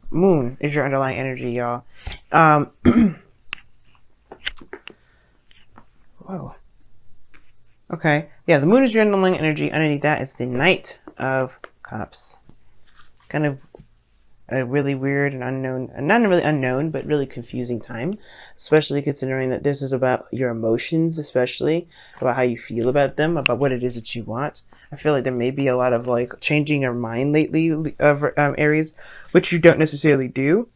Moon is your underlying energy, y'all. Whoa. Okay. Yeah, the moon is your underlying energy. Underneath that is the Knight of Cups. Kind of a really weird and unknown, not really unknown, but really confusing time, especially considering that this is about your emotions, especially about how you feel about them, about what it is that you want. I feel like there may be a lot of like changing your mind lately of Aries, which you don't necessarily do,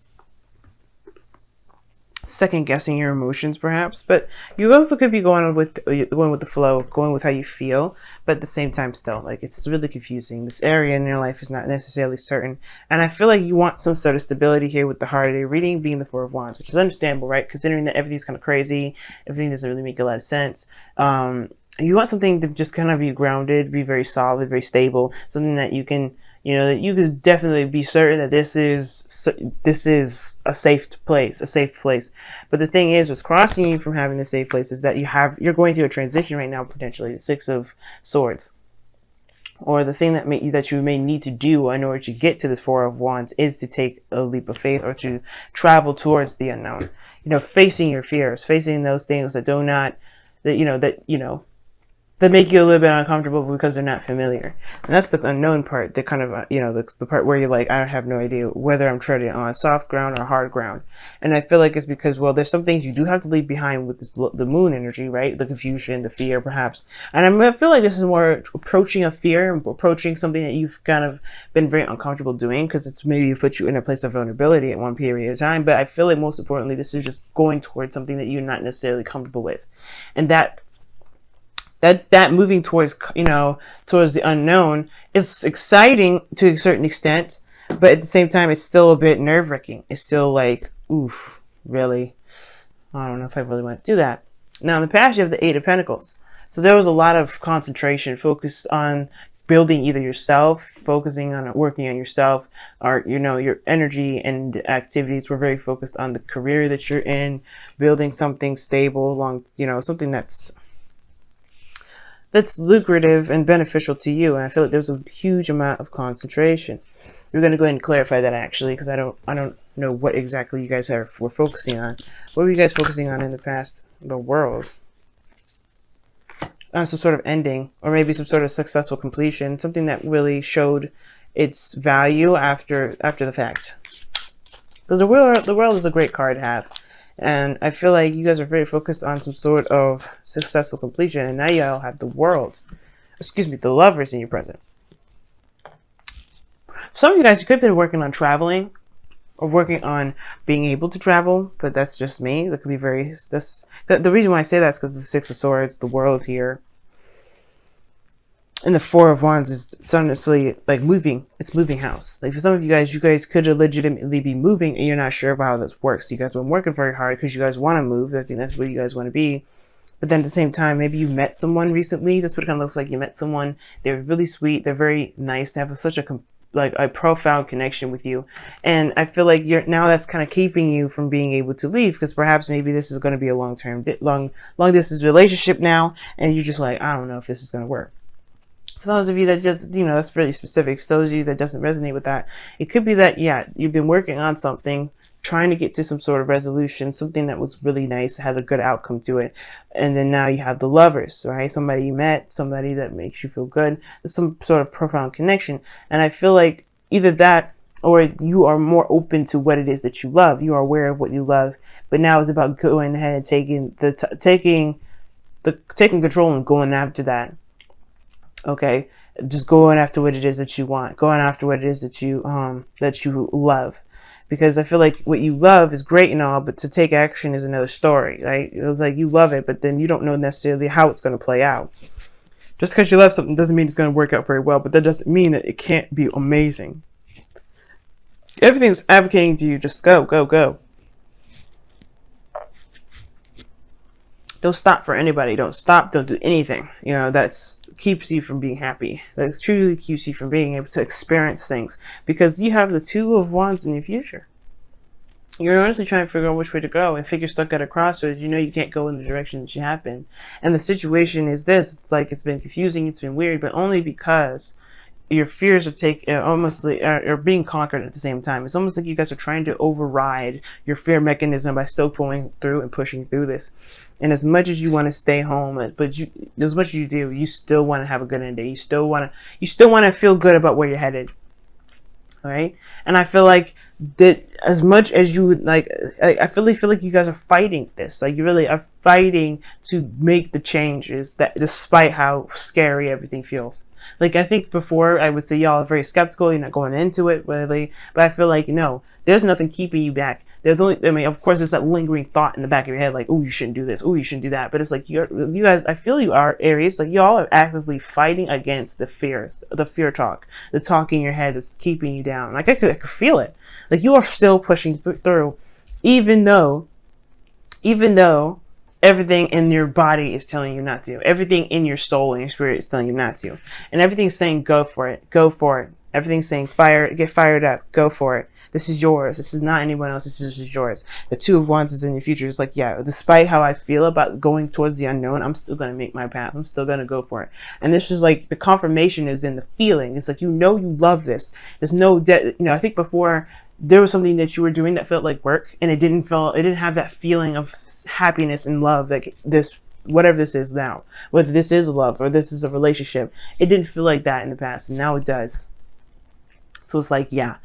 second guessing your emotions perhaps, but you also could be going with the flow, going with how you feel, but at the same time still like it's really confusing. This area in your life is not necessarily certain, and I feel like you want some sort of stability here with the holiday reading being the Four of Wands, which is understandable, right, considering that everything's kind of crazy, everything doesn't really make a lot of sense. You want something to just kind of be grounded, be very solid, very stable, something that you can, you know, that you could definitely be certain that this is a safe place, a safe place. But the thing is, what's crossing you from having a safe place is that you're going through a transition right now, potentially the Six of Swords, or the thing that you may need to do in order to get to this Four of Wands is to take a leap of faith or to travel towards the unknown. You know, facing your fears, facing those things that do not, that make you a little bit uncomfortable because they're not familiar. And that's the unknown part, the kind of, the part where you're like, I have no idea whether I'm treading on soft ground or hard ground. And I feel like it's because, well, there's some things you do have to leave behind with the moon energy, right? The confusion, the fear, perhaps. And I feel like this is more approaching a fear, approaching something that you've kind of been very uncomfortable doing because it's maybe put you in a place of vulnerability at one period of time. But I feel like most importantly, this is just going towards something that you're not necessarily comfortable with. And that moving towards, towards the unknown is exciting to a certain extent, but at the same time it's still a bit nerve-wracking. It's still like, oof, really, I don't know if I really want to do that. Now in the past you have the Eight of Pentacles, so there was a lot of concentration, focus on building either yourself, focusing on working on yourself, or your energy and activities were very focused on the career that you're in, building something stable, something that's lucrative and beneficial to you. And I feel like there's a huge amount of concentration. We're going to go ahead and clarify that actually, because I don't know what exactly you guys were focusing on. What were you guys focusing on in the past? The world. Some sort of ending, or maybe some sort of successful completion, something that really showed its value after the fact. Because the world is a great card to have. And I feel like you guys are very focused on some sort of successful completion. And now you all have the Lovers in your present. Some of you guys, you could have been working on traveling or working on being able to travel, but that's just me. That could be the reason why I say that is because the Six of Swords, the world here, and the Four of Wands is honestly like moving. It's moving house. Like for some of you guys could legitimately be moving and you're not sure of how this works. You guys have been working very hard because you guys want to move. I think that's where you guys want to be. But then at the same time, maybe you met someone recently. That's what it kind of looks like. You met someone. They're really sweet. They're very nice. They have such a profound connection with you. And I feel like now that's kind of keeping you from being able to leave, because perhaps maybe this is going to be a long distance relationship now. And you're just like, I don't know if this is going to work. For those of you that just, that's really specific. For those of you that doesn't resonate with that, it could be that, yeah, you've been working on something, trying to get to some sort of resolution, something that was really nice, had a good outcome to it. And then now you have the Lovers, right? Somebody you met, somebody that makes you feel good. There's some sort of profound connection. And I feel like either that or you are more open to what it is that you love. You are aware of what you love. But now it's about going ahead and taking control and going after that. Okay, just going after what it is that you want, going after what it is that you love, because I feel like what you love is great and all, but to take action is another story, right? It was like you love it, but then you don't know necessarily how it's going to play out. Just because you love something doesn't mean it's going to work out very well, but that doesn't mean that it can't be amazing. Everything's advocating to you, just go, go, go. Don't stop for anybody. Don't stop. Don't do anything. That's keeps you from being happy. That truly keeps you from being able to experience things, because you have the Two of Wands in your future. You're honestly trying to figure out which way to go, and think you're stuck at a crossroads. You can't go in the direction that you have been. And the situation is this. It's like it's been confusing. It's been weird, but only because your fears are almost like are being conquered at the same time. It's almost like you guys are trying to override your fear mechanism by still pulling through and pushing through this. And as much as you want to stay home, but as much as you do, you still want to have a good end day. You still want to feel good about where you're headed. All right, and I feel like that as much as you would like, I feel like you guys are fighting this. Like you really are fighting to make the changes that, despite how scary everything feels. Like I think before I would say y'all are very skeptical. You're not going into it really, but I feel like no, there's nothing keeping you back. There's only, I mean, of course, there's that lingering thought in the back of your head, like, oh, you shouldn't do this, oh, you shouldn't do that. But it's like you guys, I feel you are Aries, like y'all are actively fighting against the fears, the fear talk, the talk in your head that's keeping you down. Like I could feel it. Like you are still pushing through, even though everything in your body is telling you not to. Everything in your soul and your spirit is telling you not to. And everything's saying, go for it. Go for it. Everything's saying, get fired up. Go for it. This is yours. This is not anyone else. This is yours. The Two of Wands is in your future. It's like, yeah, despite how I feel about going towards the unknown, I'm still going to make my path. I'm still going to go for it. And this is like, the confirmation is in the feeling. It's like, you love this. There's no, I think before, there was something that you were doing that felt like work, and it didn't have that feeling of happiness and love, like this, whatever this is now, whether this is love or this is a relationship, it didn't feel like that in the past, and now it does. So it's like, yeah,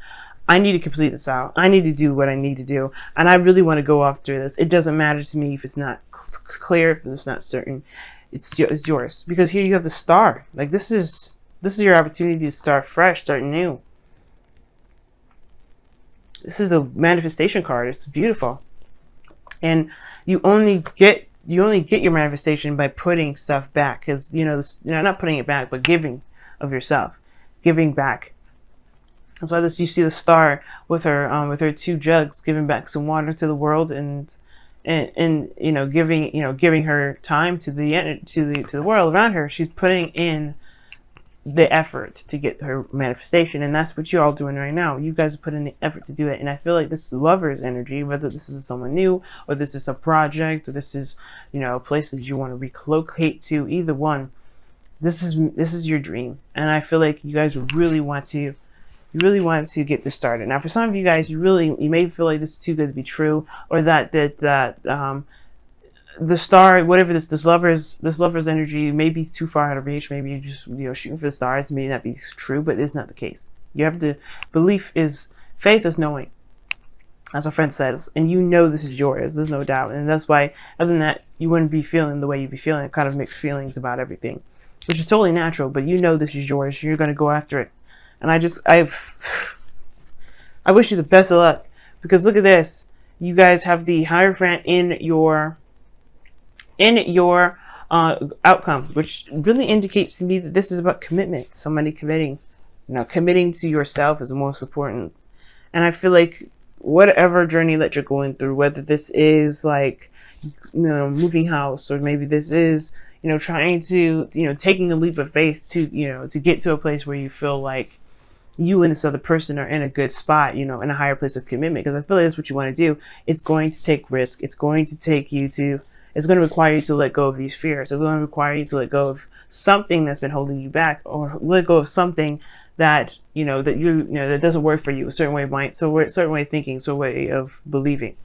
I need to complete this out. I need to do what I need to do, and I really want to go after this. It doesn't matter to me if it's not clear, if it's not certain. It's yours, because here you have the Star. Like this is your opportunity to start fresh, start new. This is a manifestation card. It's beautiful. And you only get your manifestation by putting stuff back, because not putting it back, but giving of yourself, giving back. That's why you see the Star with her 2 jugs, giving back some water to the world, and giving her time to the world around her. She's putting in the effort to get her manifestation, and that's what you're all doing right now. You guys are putting the effort to do it, and I feel like this is Lover's energy, whether this is someone new or this is a project or this is a place that you want to relocate to. Either one, this is your dream, and I feel like you guys really want to get this started. Now for some of you guys, you may feel like this is too good to be true, or that the Star, whatever this lover's energy may be too far out of reach. Maybe you're just shooting for the stars. It may not be true, but it's not the case. You have to, faith is knowing, as a friend says, and this is yours. There's no doubt, and that's why, other than that, you wouldn't be feeling the way you'd be feeling, kind of mixed feelings about everything, which is totally natural. But this is yours. You're gonna go after it, and I wish you the best of luck, because look at this. You guys have the Hierophant in your outcome, which really indicates to me that this is about commitment. Somebody committing, committing to yourself is the most important. And I feel like whatever journey that you're going through, whether this is like, moving house, or maybe this is, trying to, taking a leap of faith to, to get to a place where you feel like you and this other person are in a good spot, in a higher place of commitment. Because I feel like that's what you want to do. It's going to take risk. It's going to require you to let go of these fears. It's going to require you to let go of something that's been holding you back, or let go of something that that doesn't work for you. A certain way of mind, a certain way of thinking, a way of believing.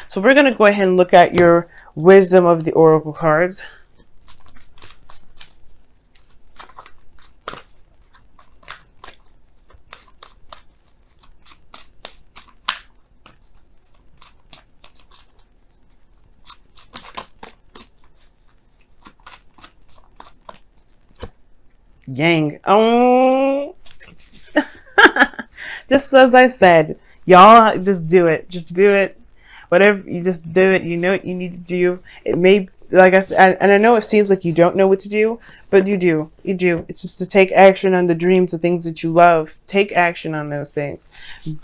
So we're going to go ahead and look at your wisdom of the oracle cards. Yang. Oh, just as I said, y'all, just do it. Just do it. Whatever, you just do it. You know what you need to do. It may, like I said, and I know it seems like you don't know what to do, but you do. You do. It's just to take action on the dreams, the things that you love. Take action on those things.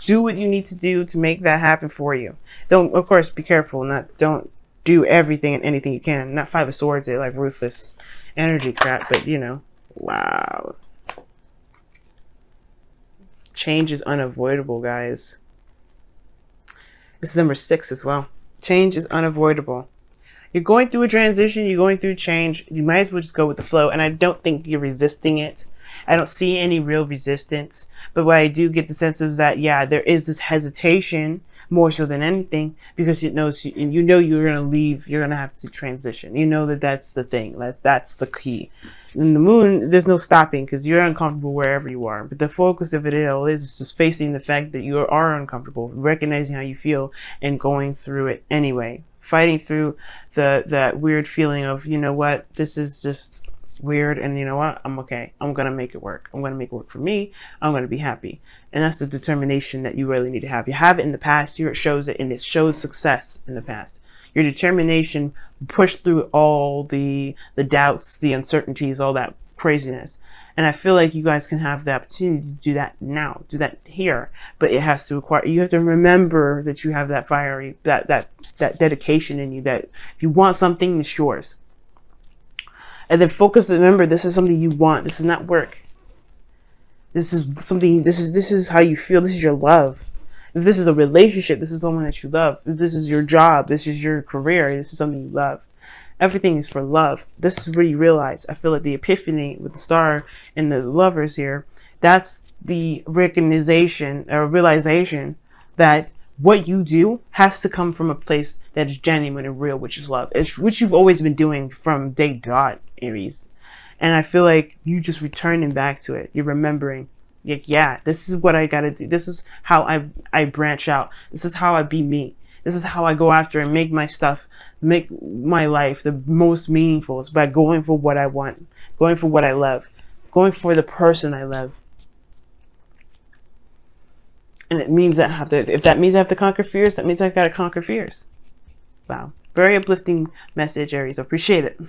Do what you need to do to make that happen for you. Don't, of course, be careful. Don't do everything and anything you can. Not 5 of Swords, like ruthless energy crap, but wow. Change is unavoidable, guys. This is number 6 as well. Change is unavoidable. You're going through a transition. You're going through change. You might as well just go with the flow. And I don't think you're resisting it. I don't see any real resistance. But what I do get the sense is that, yeah, there is this hesitation more so than anything, because it knows you know you're going to leave, you're going to have to transition. You know that that's the thing, that's the key. In the moon, there's no stopping because you're uncomfortable wherever you are. But the focus of it all is just facing the fact that you are uncomfortable, recognizing how you feel, and going through it anyway. Fighting through that weird feeling of, you know what, this is just weird, and you know what, I'm okay. I'm gonna make it work. I'm gonna make it work for me. I'm gonna be happy. And that's the determination that you really need to have. You have it in the past. Here it shows it, and it showed success in the past. Your determination pushed through all the doubts, the uncertainties, all that craziness. And I feel like you guys can have the opportunity to do that now, do that here. But it has to require, you have to remember that you have that fiery, that dedication in you, that if you want something, it's yours. And then focus, remember, this is something you want. This is not work. This is something, this is how you feel. This is your love. If this is a relationship, this is someone that you love. If this is your job, this is your career, this is something you love. Everything is for love. This is where you realize, I feel like the epiphany with the star and the lovers here, that's the recognition or realization that what you do has to come from a place that is genuine and real, which is love. It's which you've always been doing from day dot, Aries. And I feel like you just returning back to it. You're remembering, like, yeah, this is what I gotta do. This is how I branch out. This is how I be me. This is how I go after and make my stuff, make my life the most meaningful. It's by going for what I want, going for what I love, going for the person I love. And it means that I have to, if that means I have to conquer fears, that means I've got to conquer fears. Wow. Very uplifting message, Aries. I appreciate it.